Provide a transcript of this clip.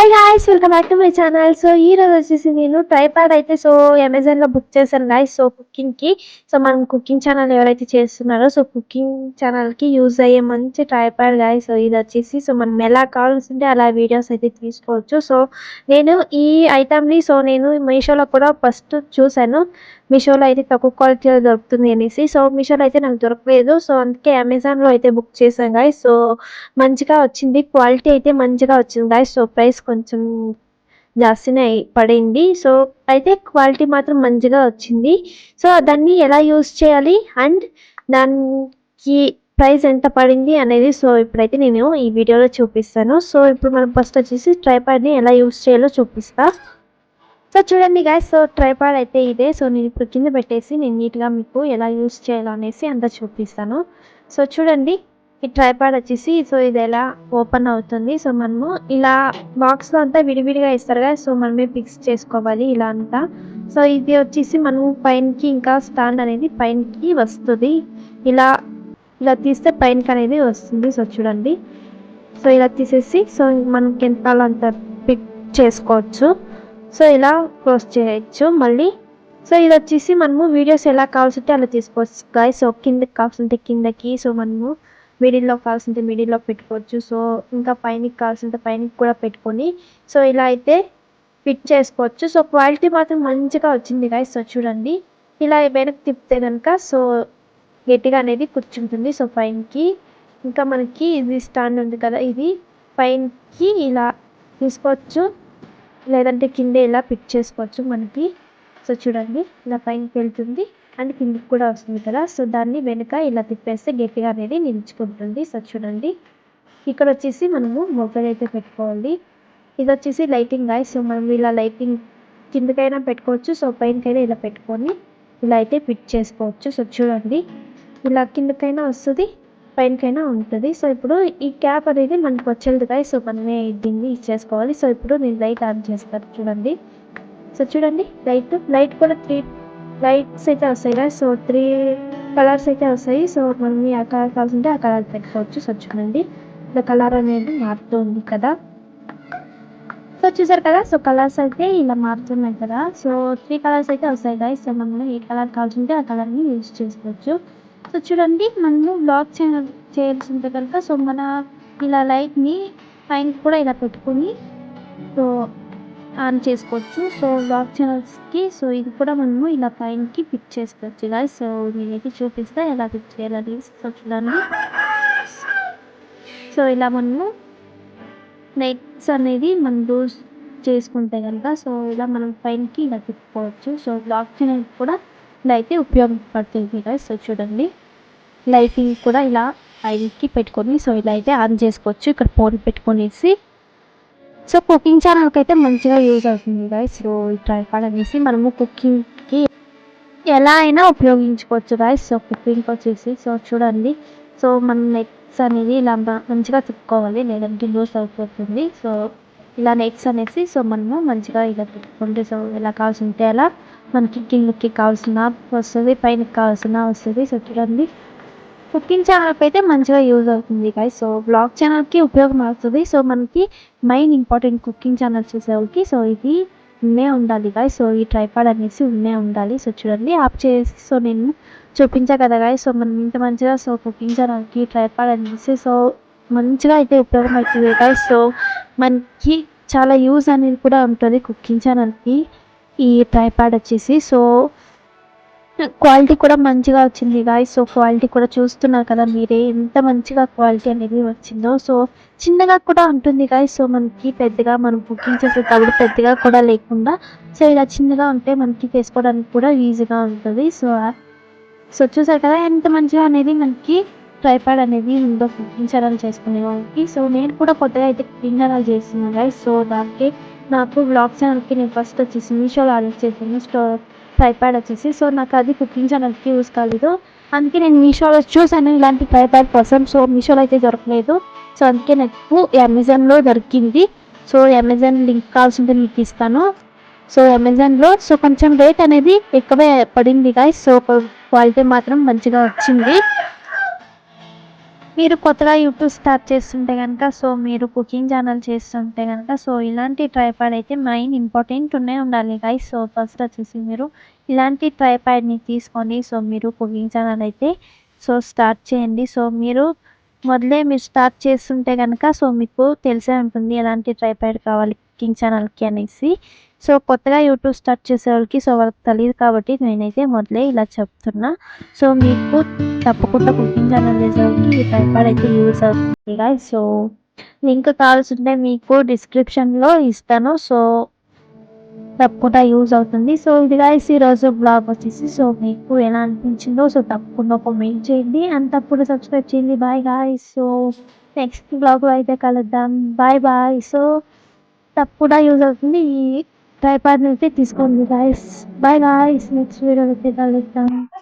Hi guys, welcome back to my channel. So ఈ రోజు వచ్చేసి నేను ట్రైపాడ్ అయితే అమెజాన్ లో బుక్ చేశాను గాయ్స్. కుకింగ్ కి మనం కుకింగ్ ఛానల్ ఎవరైతే చేస్తున్నారో కుకింగ్ ఛానల్ కి యూజ్ అయ్యే మంచి ట్రైపాడ్ గాయ్స్. ఇది వచ్చేసి మనం ఎలా కావాల్సింటే అలా వీడియోస్ అయితే తీసుకోవచ్చు. నేను ఈ ఐటమ్ ని నేను మీషోలో కూడా ఫస్ట్ చూసాను. మీషోలో అయితే తక్కువ క్వాలిటీలో దొరుకుతుంది అనేసి. మీషోలో అయితే నాకు దొరకలేదు. అందుకే అమెజాన్ లో అయితే బుక్ చేశాను గాయ్స్. మంచిగా వచ్చింది, క్వాలిటీ అయితే మంచిగా వచ్చింది గాయ్స్. ప్రైస్ కొంచెం జాస్తినే పడింది. అయితే క్వాలిటీ మాత్రం మంచిగా వచ్చింది. దాన్ని ఎలా యూస్ చేయాలి అండ్ దానికి ప్రైస్ ఎంత పడింది అనేది ఇప్పుడైతే నేను ఈ వీడియోలో చూపిస్తాను. ఇప్పుడు మనం ఫస్ట్ వచ్చేసి ట్రైపాడ్ని ఎలా యూస్ చేయాలో చూపిస్తా. చూడండి గాయ్స్, ట్రైపాడ్ అయితే ఇదే. నేను ఇప్పుడు కింద పెట్టేసి నేను నీట్గా మీకు ఎలా యూస్ చేయాలో అనేసి అంతా చూపిస్తాను. చూడండి, ఈ ట్రైపాడ్ వచ్చేసి ఇది ఎలా ఓపెన్ అవుతుంది. మనము ఇలా బాక్స్లో అంతా విడివిడిగా ఇస్తారు కదా. మనమే ఫిక్స్ చేసుకోవాలి ఇలా అంతా. ఇది వచ్చేసి మనము పైనకి ఇంకా స్టాండ్ అనేది పైనకి వస్తుంది. ఇలా ఇలా తీస్తే పైనకి అనేది వస్తుంది. చూడండి, ఇలా తీసేసి మనకి ఎంత అంత ఫిట్ చేసుకోవచ్చు. ఇలా క్లోజ్ చేయొచ్చు మళ్ళీ. ఇది వచ్చేసి మనము వీడియోస్ ఎలా కావాల్సింటే అలా తీసుకోవచ్చు గాయ్స్. కిందకి కావాల్సింటే కిందకి, మనము మిడిల్లో కావాల్సింటే మిడిల్లో పెట్టుకోవచ్చు. ఇంకా పైనకి కావాల్సింటే పైనకి కూడా పెట్టుకొని ఇలా అయితే ఫిట్ చేసుకోవచ్చు. క్వాలిటీ మాత్రం మంచిగా వచ్చింది గాయ్స్. చూడండి, ఇలా వెనక్కి తిప్పితే కనుక గట్టిగా అనేది కూర్చుంటుంది. పైనకి ఇంకా మనకి ఇది స్టాండ్ ఉంది కదా, ఇది పైనకి ఇలా తీసుకోవచ్చు, లేదంటే కింద ఇలా ఫిట్ చేసుకోవచ్చు మనకి. చూడండి, ఇలా పైనకి వెళ్తుంది అండ్ కిందకి కూడా వస్తుంది కదా. దాన్ని వెనుక ఇలా తిప్పేస్తే గట్టిగా అనేది నిలుచుకుంటుంది. చూడండి, ఇక్కడ వచ్చేసి మనము మొబైల్ అయితే పెట్టుకోవాలి. ఇది వచ్చేసి లైటింగ్ గాయ్స్. మనం ఇలా లైటింగ్ కిందకైనా పెట్టుకోవచ్చు, పైనకైనా ఇలా పెట్టుకొని ఇలా అయితే ఫిట్ చేసుకోవచ్చు. చూడండి, ఇలా కిందకైనా వస్తుంది, పైనకైనా ఉంటుంది. ఇప్పుడు ఈ క్యాప్ అనేది మనకు వచ్చేది గాయ్స్. మనమే దీన్ని ఇచ్చేసుకోవాలి. ఇప్పుడు నేను లైట్ ఆన్ చేస్తాను. చూడండి, చూడండి, లైట్ కూడా 3 లైట్స్ అయితే వస్తాయి గాయ్స్. 3 కలర్స్ అయితే వస్తాయి. మనం ఆ కలర్ కావాల్సింటే ఆ కలర్ పెట్టుకోవచ్చు. చూడండి, ఇలా కలర్ అనేది మారుతుంది కదా. చూసారు కదా, కలర్స్ అయితే ఇలా మారుతున్నాయి కదా. 3 కలర్స్ అయితే వస్తాయి గాయ్స్. మనం ఏ కలర్ కావాల్సింటే ఆ కలర్ని యూజ్ చేసుకోవచ్చు. చూడండి, మనము బ్లాక్ చేయాల్సింటే కనుక మన ఇలా లైట్ని పైన కూడా ఇలా పెట్టుకొని ఆన్ చేసుకోవచ్చు. బ్లాక్ ఛానల్స్కి ఇది కూడా మనము ఇలా పైనకి ఫిట్ చేసుకోవచ్చు గాయ్స్. నేనైతే చూపిస్తా ఎలా ఫిట్ చేయాలని. చూడండి, ఇలా మనము లైట్స్ అనేది మనం లూజ్ చేసుకుంటే కనుక ఇలా మనం పైనకి ఇలా తిప్పుకోవచ్చు. బ్లాక్ ఛానల్ కూడా ఇలా అయితే ఉపయోగపడుతుంది గాయ్స్. చూడండి, లైటింగ్ కూడా ఇలా పైనకి పెట్టుకొని ఇలా అయితే ఆన్ చేసుకోవచ్చు. ఇక్కడ ఫోన్ పెట్టుకొనేసి కుకింగ్ ఛానల్కి అయితే మంచిగా యూజ్ అవుతుంది గాయ్స్. ఈ ట్రైపాడ్ అనేసి మనము కుకింగ్కి ఎలా అయినా ఉపయోగించుకోవచ్చు గాయ్స్. కుకింగ్కి వచ్చేసి చూడండి, మనం నెట్స్ అనేది ఇలా మంచిగా తిప్పుకోవాలి, లేదంటే లూజ్ అయిపోతుంది. ఇలా నెట్స్ అనేసి మనము మంచిగా ఇలా తిప్పుకుంటే ఎలా కావాల్సింటే అలా మనకి కిందకి కావాల్సిన వస్తుంది, పైనకి కావాల్సిన వస్తుంది. చూడండి, కుకింగ్ ఛానల్కి అయితే మంచిగా యూజ్ అవుతుంది గాయ్స్. బ్లాగ్ ఛానల్కి ఉపయోగం అవుతుంది. మనకి మెయిన్ ఇంపార్టెంట్ కుకింగ్ ఛానల్ చూసేవాళ్ళకి ఇది ఉన్నే ఉండాలి గాయ్స్. ఈ ట్రైపాడ్ అనేసి ఉన్నే ఉండాలి. చూడండి, ఆఫ్ చేసి నేను చూపించా కదా గాయ్స్. మనం ఇంత మంచిగా కుకింగ్ ఛానల్కి ట్రైపాడ్ అనేసి మంచిగా అయితే ఉపయోగం అవుతుంది గాయ్స్. మనకి చాలా యూజ్ అనేది కూడా ఉంటుంది కుకింగ్ ఛానల్కి ఈ ట్రైపాడ్ వచ్చేసి. క్వాలిటీ కూడా మంచిగా వచ్చింది గాయ్స్. క్వాలిటీ కూడా చూస్తున్నారు కదా మీరే, ఎంత మంచిగా క్వాలిటీ అనేది వచ్చిందో. చిన్నగా కూడా ఉంటుంది గాయ్స్. మనకి పెద్దగా మనం కుకింగ్ చేసేటప్పుడు పెద్దగా కూడా లేకుండా ఇలా చిన్నగా ఉంటే మనకి చేసుకోవడానికి కూడా ఈజీగా ఉంటుంది. చూసారు కదా ఎంత మంచిగా అనేది మనకి ట్రైపాడ్ అనేది ఉందో కుకింగ్ ఛానల్ చేసుకునే వాళ్ళకి. నేను కూడా కొత్తగా అయితే కుకింగ్ ఛానల్ చేస్తున్నాను గాయ్స్. దానికి నాకు బ్లాగ్ ఛానల్కి నేను ఫస్ట్ వచ్చేసి మీషోలో ఆర్డర్ చేసాను ట్రైపాడ్ వచ్చేసి. నాకు అది కుకింగ్ ఛానల్కి యూజ్ కాలేదు. అందుకే నేను మీషోలో చూసాను ఇలాంటి ట్రైపాడ్ కోసం. మీషోలో అయితే దొరకలేదు. అందుకే నాకు అమెజాన్లో దొరికింది. అమెజాన్ లింక్ కావాల్సింటే మీకు ఇస్తాను. అమెజాన్లో కొంచెం రేట్ అనేది ఎక్కువే పడింది గాయ్స్. క్వాలిటీ మాత్రం మంచిగా వచ్చింది. మీరు కొత్తగా యూట్యూబ్ స్టార్ట్ చేస్తుంటే గనుక, సో మీరు కుకింగ్ ఛానల్ చేస్తుంటే గనుక, సో ఇలాంటి ట్రైపాడ్ అయితే మెయిన్ ఇంపార్టెంట్ ఉండాలి గైస్. సో ఫస్ట్ వచ్చేసి మీరు ఇలాంటి ట్రైపాడ్‌ని తీసుకొని, సో మీరు కుకింగ్ ఛానల్ అయితే సో స్టార్ట్ చేయండి. సో మీరు మీరు స్టార్ట్ చేస్తుంటే గనుక, సో మీకు తెలిసే ఉంటుంది ఎలాంటి ట్రైపాడ్ కావాలి కుకింగ్ ఛానల్‌కి అనేసి. సో కొత్తగా యూట్యూబ్ స్టార్ట్ చేసేవాళ్ళకి సో వాళ్ళకి తెలీదు కాబట్టి నేనైతే మొదలే ఇలా చెప్తున్నా. సో మీకు తప్పకుండా కుకింగ్ ఛానల్ చేసేవాళ్ళకి ఈ ట్రైపాడ్ అయితే యూజ్ అవుతుంది గైస్. సో లింక్ కావాల్సింటే మీకు డిస్క్రిప్షన్‌లో ఇస్తాను. సో తప్పకుండా యూజ్ అవుతుంది. సో ఇది గైస్ ఈరోజు బ్లాగ్ వచ్చేసి. సో మీకు ఎలా అనిపించిందో సో తప్పకుండా కామెంట్ చేయండి. అండ్ తప్పకుండా సబ్స్క్రైబ్ చేయండి. Bye guys. సో నెక్స్ట్ బ్లాగ్‌లో అయితే కలుద్దాం. Bye bye. సో తప్పకుండా యూజ్ అవుతుంది. ఈ ట్రైపాడ్‌ని అయితే తీసుకోండి గైస్. Bye guys. నెక్స్ట్ వీడియోలో అయితే కలుద్దాం.